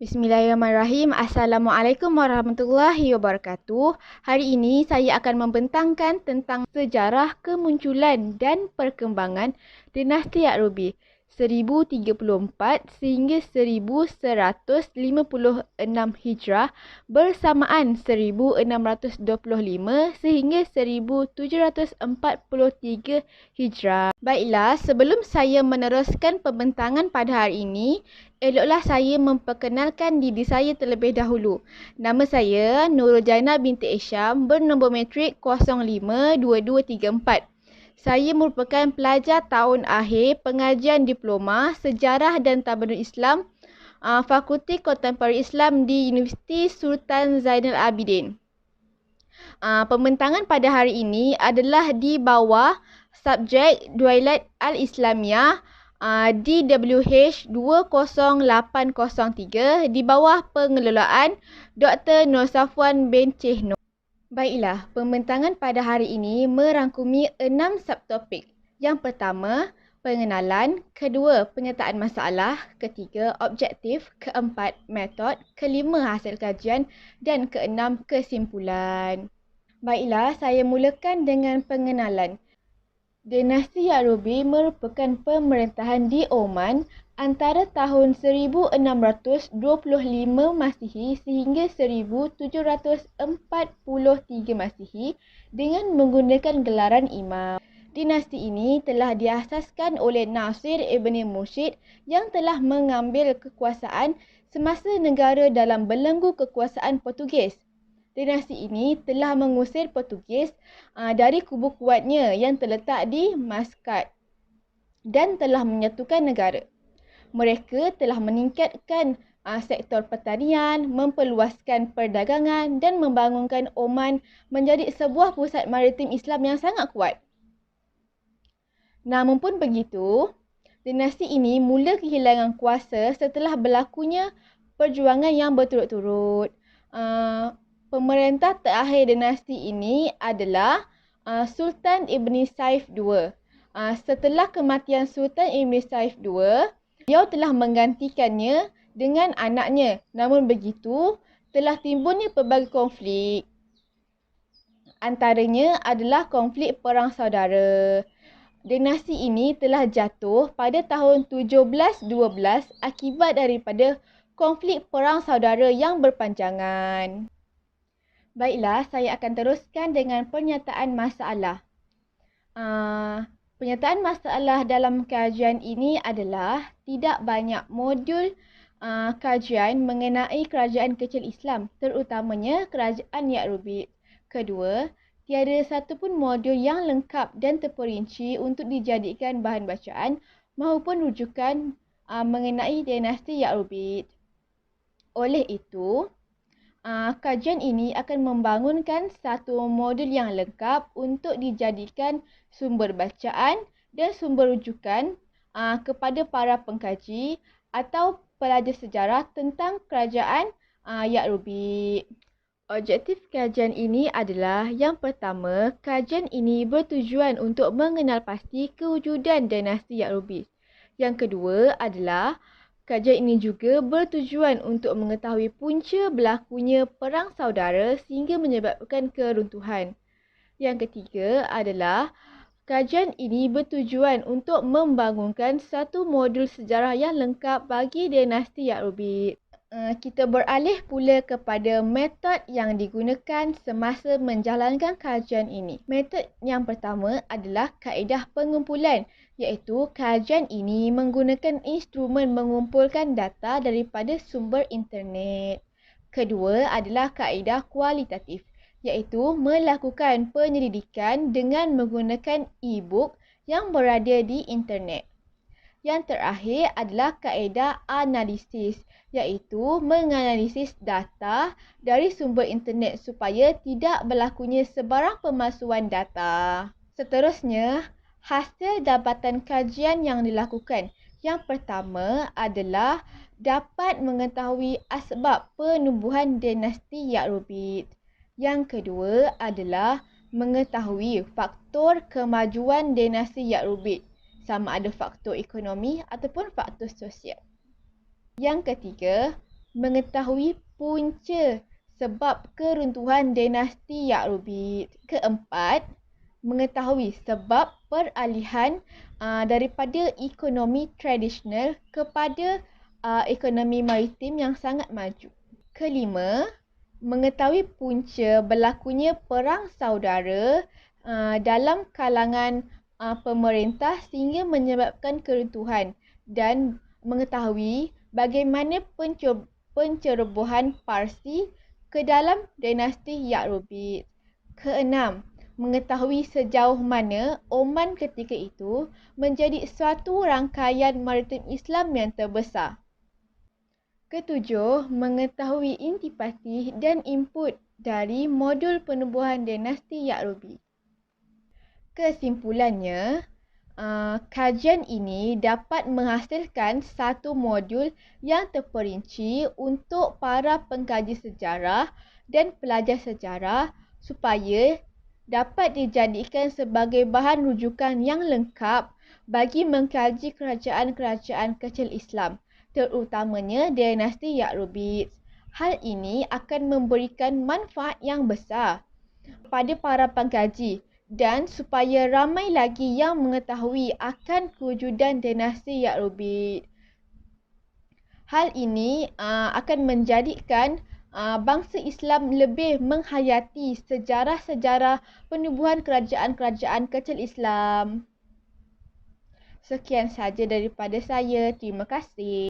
Bismillahirrahmanirrahim. Assalamualaikum warahmatullahi wabarakatuh. Hari ini saya akan membentangkan tentang sejarah kemunculan dan perkembangan dinasti Ya'rubi 1034 sehingga 1156 Hijrah bersamaan 1625 sehingga 1743 Hijrah. Baiklah, sebelum saya meneruskan pembentangan pada hari ini, eloklah saya memperkenalkan diri saya terlebih dahulu. Nama saya Nurul Jana binti Isyam, bernombor matrik 052234. Saya merupakan pelajar tahun akhir pengajian diploma Sejarah dan Tamadun Islam, Fakulti Kontemporari Islam di Universiti Sultan Zainal Abidin. Pembentangan pada hari ini adalah di bawah subjek Duailat Al-Islamiyah DWH 20803 di bawah pengelolaan Dr. Nur Safwan bin Chehno. Baiklah, pembentangan pada hari ini merangkumi 6 subtopik. Yang pertama, pengenalan. Kedua, penyertaan masalah. Ketiga, objektif. Keempat, metod. Kelima, hasil kajian. Dan keenam, kesimpulan. Baiklah, saya mulakan dengan pengenalan. Dinasti Ya'rubi merupakan pemerintahan di Oman antara tahun 1625 Masihi sehingga 1743 Masihi dengan menggunakan gelaran imam. Dinasti ini telah diasaskan oleh Nasir ibn Mursyid yang telah mengambil kekuasaan semasa negara dalam belenggu kekuasaan Portugis. Dinasti ini telah mengusir Portugis dari kubu kuatnya yang terletak di Maskat dan telah menyatukan negara. Mereka telah meningkatkan sektor pertanian, memperluaskan perdagangan dan membangunkan Oman menjadi sebuah pusat maritim Islam yang sangat kuat. Namun pun begitu, dinasti ini mula kehilangan kuasa setelah berlakunya perjuangan yang berturut-turut. Pemerintah terakhir dinasti ini adalah Sultan Ibn Saif II. Setelah kematian Sultan Ibn Saif II, beliau telah menggantikannya dengan anaknya. Namun begitu, telah timbulnya pelbagai konflik. Antaranya adalah konflik perang saudara. Dinasti ini telah jatuh pada tahun 1712 akibat daripada konflik perang saudara yang berpanjangan. Baiklah, saya akan teruskan dengan pernyataan masalah. Pernyataan masalah dalam kajian ini adalah tidak banyak modul kajian mengenai kerajaan kecil Islam, terutamanya kerajaan Ya'rubi. Kedua, tiada satu pun modul yang lengkap dan terperinci untuk dijadikan bahan bacaan maupun rujukan mengenai dinasti Ya'rubi. Oleh itu, kajian ini akan membangunkan satu modul yang lengkap untuk dijadikan sumber bacaan dan sumber rujukan kepada para pengkaji atau pelajar sejarah tentang kerajaan Ya'rubi. Objektif kajian ini adalah yang pertama, kajian ini bertujuan untuk mengenal pasti kewujudan dinasti Ya'rubi. Yang kedua adalah kajian ini juga bertujuan untuk mengetahui punca berlakunya perang saudara sehingga menyebabkan keruntuhan. Yang ketiga adalah kajian ini bertujuan untuk membangunkan satu modul sejarah yang lengkap bagi dinasti Ya'rubi. Kita beralih pula kepada metod yang digunakan semasa menjalankan kajian ini. Metod yang pertama adalah kaedah pengumpulan, iaitu kajian ini menggunakan instrumen mengumpulkan data daripada sumber internet. Kedua adalah kaedah kualitatif, iaitu melakukan penyelidikan dengan menggunakan e-book yang berada di internet. Yang terakhir adalah kaedah analisis, iaitu menganalisis data dari sumber internet supaya tidak berlakunya sebarang pemalsuan data. Seterusnya, hasil dapatan kajian yang dilakukan. Yang pertama adalah dapat mengetahui asbab penubuhan dinasti Ya'rubi. Yang kedua adalah mengetahui faktor kemajuan dinasti Ya'rubi, sama ada faktor ekonomi ataupun faktor sosial. Yang ketiga, mengetahui punca sebab keruntuhan dinasti Ya'rubid. Keempat, mengetahui sebab peralihan daripada ekonomi tradisional kepada ekonomi maritim yang sangat maju. Kelima, mengetahui punca berlakunya perang saudara dalam kalangan pemerintah sehingga menyebabkan keruntuhan dan mengetahui bagaimana pencerobohan Parsi ke dalam dinasti Ya'rubid. Keenam, mengetahui sejauh mana Oman ketika itu menjadi suatu rangkaian maritim Islam yang terbesar. Ketujuh, mengetahui intipati dan input dari modul penubuhan dinasti Ya'rubid. Kesimpulannya, kajian ini dapat menghasilkan satu modul yang terperinci untuk para pengkaji sejarah dan pelajar sejarah supaya dapat dijadikan sebagai bahan rujukan yang lengkap bagi mengkaji kerajaan-kerajaan kecil Islam, terutamanya dinasti Ya'rubid. Hal ini akan memberikan manfaat yang besar kepada para pengkaji dan supaya ramai lagi yang mengetahui akan kewujudan dinasti Ya'rubid. Hal ini akan menjadikan bangsa Islam lebih menghayati sejarah-sejarah penubuhan kerajaan-kerajaan kecil Islam. Sekian saja daripada saya. Terima kasih.